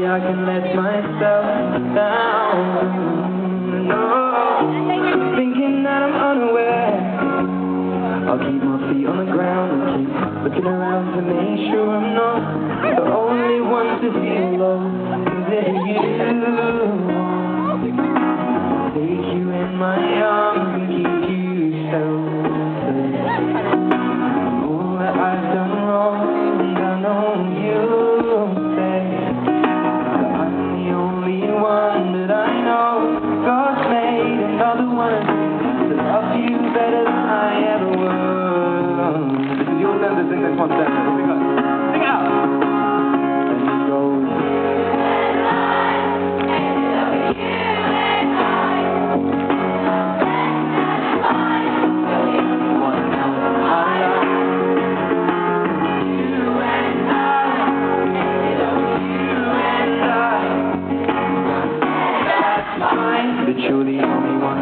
I can let myself down. No, thinking that I'm unaware. I'll keep my feet on the ground and keep looking around to make sure I'm not the only one to feel low. 'Cause if you take you in my arms and keep you sheltered. All that I've done wrong, and I know you'll say that I'm the only one that I know. God's made another one of me to love you better than I ever would. This is your turn to sing this one, Sam. Here we go. Sing out! And it goes. But you're the only one